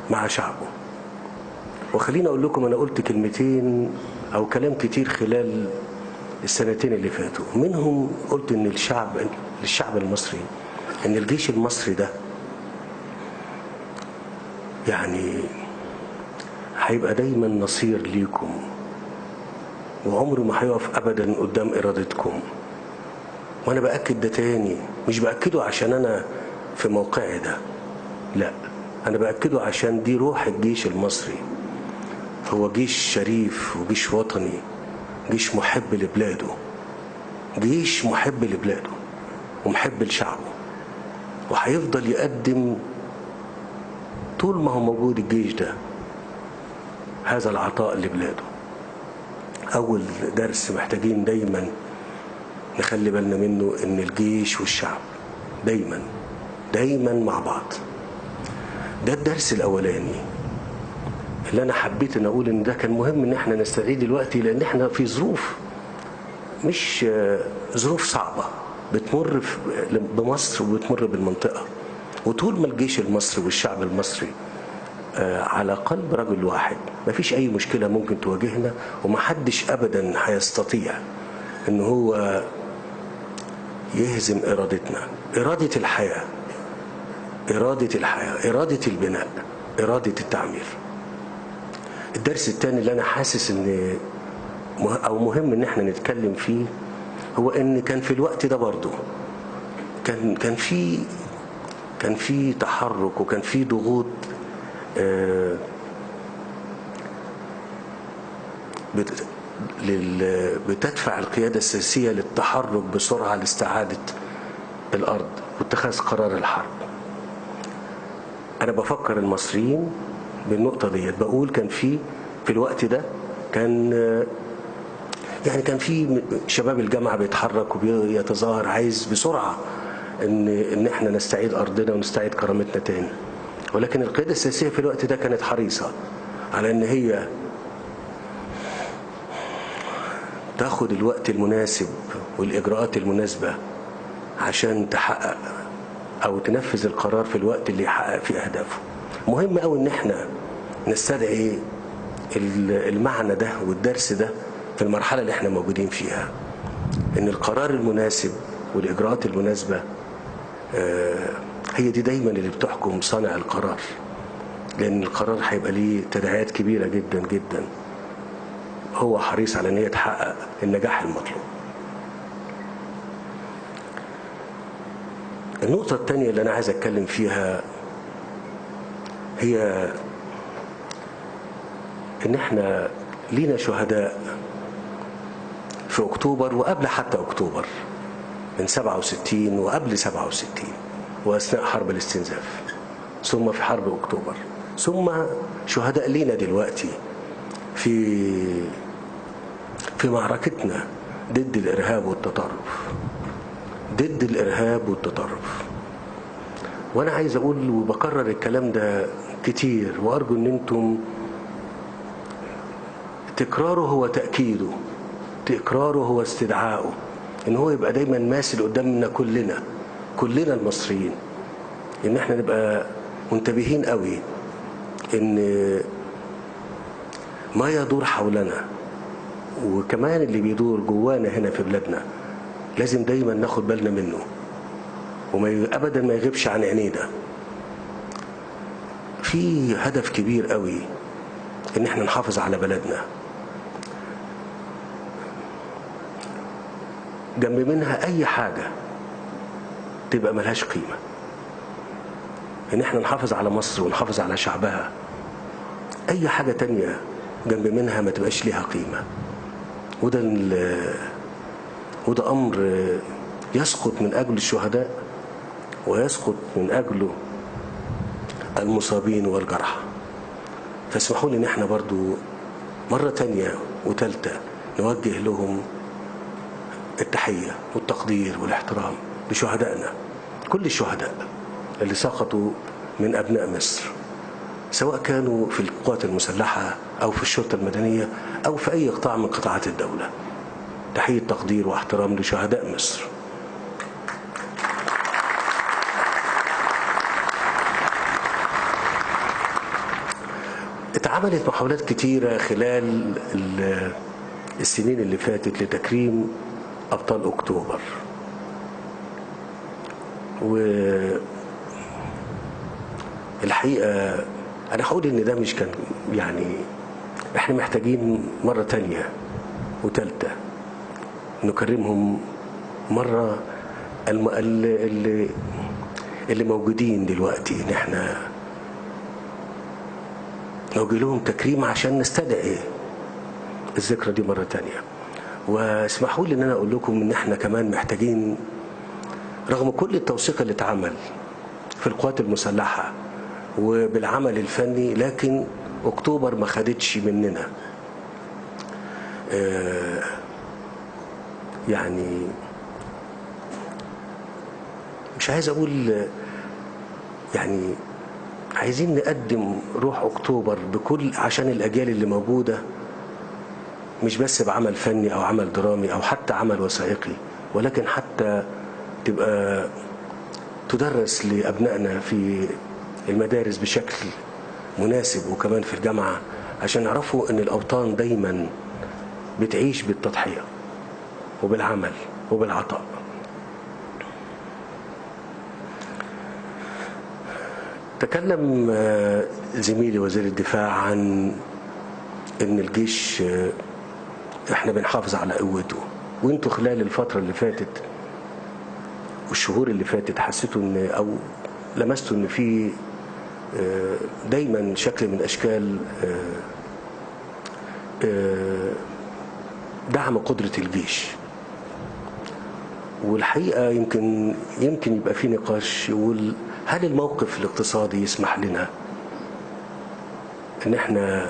مع شعبه. وخليني اقول لكم، انا قلت كلمتين او كلام كتير خلال السنتين اللي فاتوا، منهم قلت ان للشعب المصري ان الجيش المصري ده يعني هيبقى دايما نصير ليكم، وعمره ما هيقف ابدا قدام ارادتكم. وانا باكد ده تاني، مش باكده عشان انا في موقعي ده، لا، انا باكده عشان دي روح الجيش المصري. هو جيش شريف وجيش وطني، جيش محب لبلاده، جيش محب لبلاده ومحب لشعبه، وهيفضل يقدم طول ما هو موجود الجيش ده هذا العطاء لبلاده. أول درس محتاجين دايما نخلي بالنا منه إن الجيش والشعب دايما دايما مع بعض. ده الدرس الأولاني اللي أنا حبيت أن أقول إن ده كان مهم إن احنا نستدعيه دلوقتي، لأن احنا في ظروف مش ظروف صعبة بتمر بمصر وبتمر بالمنطقة. وطول ما الجيش المصري والشعب المصري على قلب رجل واحد مفيش أي مشكلة ممكن تواجهنا، ومحدش أبدا هيستطيع إن هو يهزم إرادتنا، إرادة الحياة، إرادة الحياة، إرادة البناء، إرادة التعمير. الدرس الثاني اللي أنا حاسس إن أو مهم إن احنا نتكلم فيه هو إن كان في الوقت ده برضو كان في تحرك وكان في ضغوط بتدفع القيادة السياسية للتحرك بسرعة لاستعادة الأرض واتخاذ قرار الحرب. أنا بفكر المصريين بالنقطة دي، بقول كان في الوقت ده كان في شباب الجامعة بيتحرك وبيتظاهر عايز بسرعة إن احنا نستعيد أرضنا ونستعيد كرامتنا تاني. ولكن القيادة السياسية في الوقت ده كانت حريصة على إن هي تاخد الوقت المناسب والإجراءات المناسبة عشان تحقق أو تنفذ القرار في الوقت اللي يحقق فيه أهدافه. مهم أوي إن احنا نستدعي المعنى ده والدرس ده في المرحلة اللي احنا موجودين فيها، إن القرار المناسب والإجراءات المناسبة هي دي دايما اللي بتحكم صانع القرار، لأن القرار هيبقى ليه تداعيات كبيرة جدا جدا. هو حريص على ان هي تحقق النجاح المطلوب. النقطة الثانية اللي أنا عايز أتكلم فيها هي إن إحنا لينا شهداء في أكتوبر وقبل حتى أكتوبر، من 67 وقبل 67 وأثناء حرب الاستنزاف، ثم في حرب أكتوبر، ثم شهداء لينا دلوقتي في معركتنا ضد الإرهاب والتطرف، ضد الإرهاب والتطرف. وأنا عايز أقول وبكرر الكلام ده كتير، وأرجو أن أنتم تكراره هو تأكيده، تكراره هو استدعائه، إن هو يبقى دايما ماسل قدامنا كلنا المصريين، إن احنا نبقى منتبهين قوي إن ما يدور حولنا وكمان اللي بيدور جوانا هنا في بلادنا لازم دايما ناخد بالنا منه، أبدا ما يغيبش عن عينينا. في هدف كبير قوي ان احنا نحافظ على بلدنا، جنب منها اي حاجة تبقى ملهاش قيمة. ان احنا نحافظ على مصر ونحافظ على شعبها، اي حاجة تانية جنب منها ما تبقاش ليها قيمة. وده امر يسقط من اجل الشهداء ويسقط من اجله المصابين والجرحى. فاسمحوا لي ان احنا برضو مرة تانية وتالتة نوجه لهم التحية والتقدير والاحترام لشهدائنا، كل الشهداء اللي سقطوا من ابناء مصر، سواء كانوا في القوات المسلحة أو في الشرطة المدنية أو في أي قطاع من قطاعات الدولة. تحية تقدير واحترام لشهداء مصر. اتعملت محاولات كتيرة خلال السنين اللي فاتت لتكريم أبطال أكتوبر، والحقيقة أنا هقول إن ده مش كان يعني إحنا محتاجين مرة تانية وتالتة نكرمهم مرة اللي موجودين دلوقتي، إن إحنا نوجه لهم تكريم عشان نستدعي الذكرى دي مرة تانية. واسمحوا لي إن أنا أقول لكم إن إحنا كمان محتاجين رغم كل التوثيق اللي اتعمل في القوات المسلحة وبالعمل الفني، لكن أكتوبر ما خدتش مننا يعني مش عايز أقول يعني عايزين نقدم روح أكتوبر بكل عشان الأجيال اللي موجودة، مش بس بعمل فني أو عمل درامي أو حتى عمل وثائقي، ولكن حتى تبقى تدرس لأبنائنا في المدارس بشكل مناسب وكمان في الجامعة، عشان يعرفوا أن الأوطان دايما بتعيش بالتضحية وبالعمل وبالعطاء. تكلم زميلي وزير الدفاع عن أن الجيش احنا بنحافظ على قوته، وانتوا خلال الفترة اللي فاتت والشهور اللي فاتت حسيتوا ان او لمستوا ان في دايما شكل من اشكال دعم قدرة الجيش. والحقيقة يمكن يبقى في نقاش يقول هل الموقف الاقتصادي يسمح لنا ان احنا